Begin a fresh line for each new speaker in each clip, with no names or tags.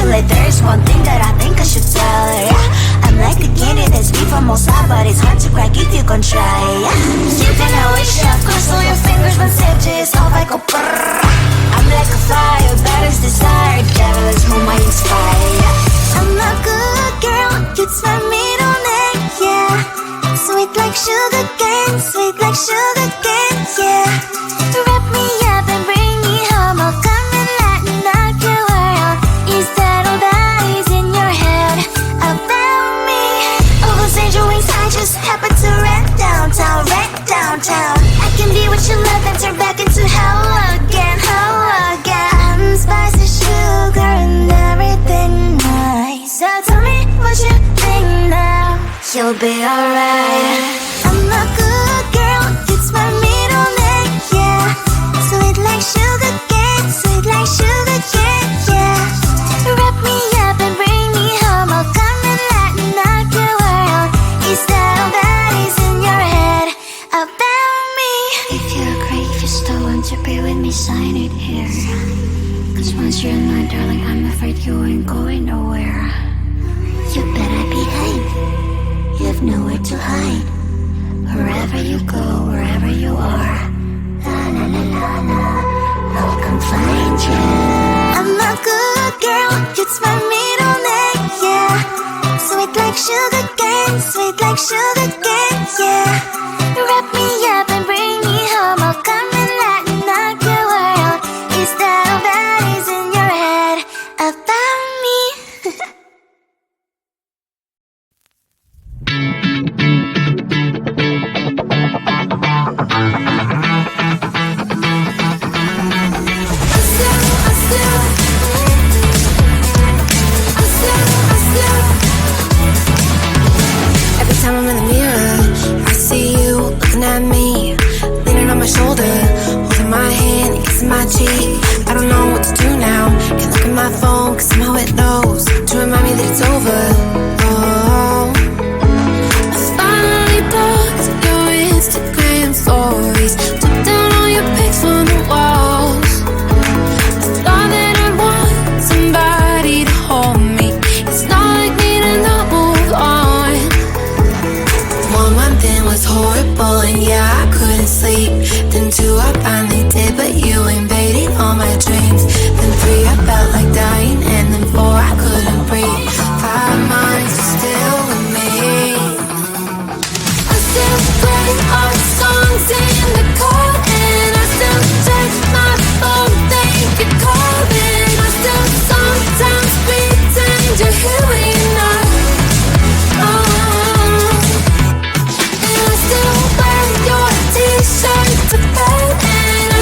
Actually, there's one thing that I think I should tell her, yeah. I'm like the candy that's sweet from outside, but it's hard to crack if you can try, yeah. You think I wish you cross all your fingers, but safety is off, I go brrrr. I'm like a fire, baddest desire, devil is whom I inspire, yeah. I'm a good girl, it's my middle name, yeah. Sweet like sugar cane, sweet like sugar cane, yeah. Wrap me up and bring me home, I'll come and lighten up your world. Is that all that is in your head about me? All those angel wings I just happen to rent downtown, I can be what you love and turn back into hell again, I'm spicy sugar and everything nice. So tell me what you think now, you'll be alright. I'm a good girl, it's my middle name, yeah. Sweet like sugar cane, sweet like sugar cane, yeah. Wrap me up and bring me home, I'll come and lighten up your world. Is that all that is in your head about me? If you agree, if you still want to be with me, sign it here. Cause once you're mine, darling, I'm afraid you ain't going nowhere. You better behave, you have nowhere to hide. Wherever you go, wherever you are, la la la la la, I'll come find you. I'm a good girl, it's my middle name, yeah. Sweet like sugar cane, sweet like sugar cane, yeah. Wrap me up and bring me home, I'll come and lighten up your world. Is that all that is in your head about me?
Every time I'm in the mirror, I see you looking at me, leaning on my shoulder, holding my hand, kissing my cheek. I don't know what to do now. Can't look at my phone, cause somehow it knows to remind me that it's over. Oh, I finally blocked your Instagram stories, took down all your pics on the walls. I thought that I'd want somebody to hold me. It's not like me to not move on. 1 month in was horrible and yeah, I couldn't sleep. Then 2 I finally did, but you invaded all my dreams. Then 3 I felt like dying, and then 4 I couldn't breathe. 5 months you're still with me. I still play our songs in the car, and I still check my phone, think you're calling. I still sometimes pretend you're here when you're not. And I still wear your t-shirt to bed, and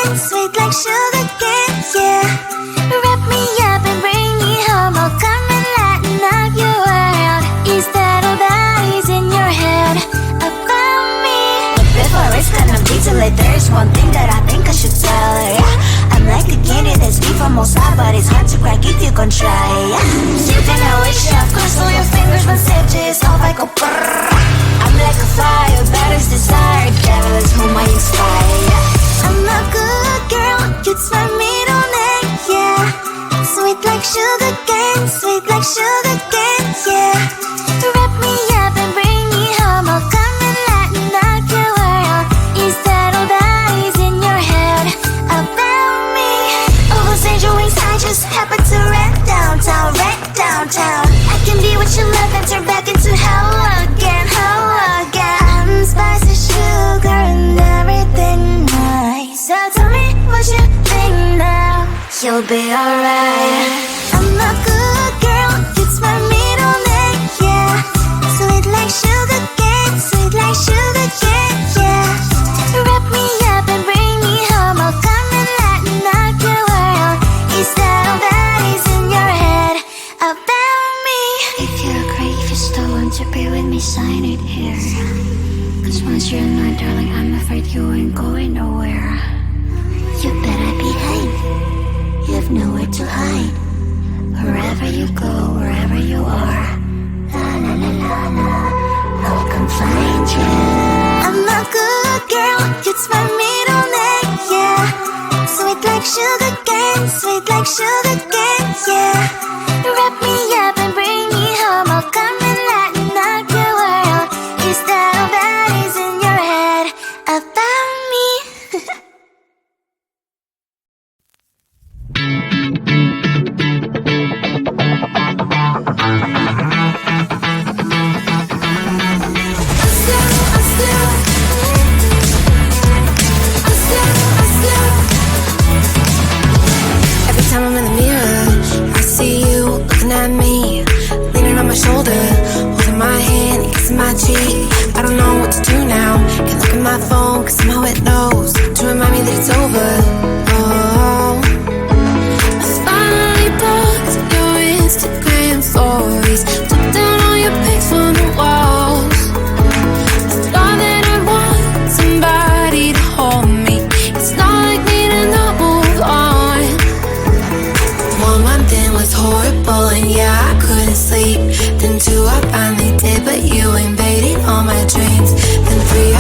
cane, sweet like sugar cane, yeah. Wrap me up and bring me home, I'll come and lighten up your world. Is that all that is in your head about me? But before it's gonna be too late, there's one thing that I think I should tell her, yeah. I'm like a candy that's deep from outside, but it's hard to crack if you can try, yeah. You can always shove, cross all your fingers, but save just off I go brrrr. I'm like a fire, battles desire, devil is whom I inspire, yeah. I'm a good girl, it's my middle name, yeah. Sweet like sugar cane, sweet like sugar cane, yeah. Wrap me up and bring me home, I'll come and lighten up your world. Is that all that is in your head about me? All those angel wings I just happen to rent downtown, rent downtown. I can be what you love and turn back into hell again, hell again. I'm spicy sugar and everything nice. So tell me what you think now, you'll be alright. I'm a good girl, it's my middle name, yeah. Sweet like sugar cane, sweet like sugar cane, yeah. Wrap me up and bring me home, I'll come and lighten up your world. Is that all that is in your head about me? If you agree, if you still want to be with me, sign it here. Cause once you're not, darling, I'm afraid you ain't going nowhere. You better behave, you have nowhere to hide. Wherever you go, wherever you are, la la la la la, I'll come find you. I'm a good girl, it's my middle name, yeah. Sweet like sugar cane, sweet like sugar cane, yeah. Wrap me up and bring me home, I'll come and lighten up your world. Is that all that is in your head about me?
Every time I'm in the mirror, I see you looking at me, leaning on my shoulder, holding my hand, kissing my cheek. I don't know what to do now. Can't look at my phone, cause somehow it knows to remind me that it's over. Oh, I finally blocked your Instagram stories, took down all your pics from the walls. I thought that I'd want somebody to hold me. It's not like me to not move on. 1 month in was horrible, and yeah, I couldn't sleep. Then 2, I finally did, but you invaded all my dreams. Then 3,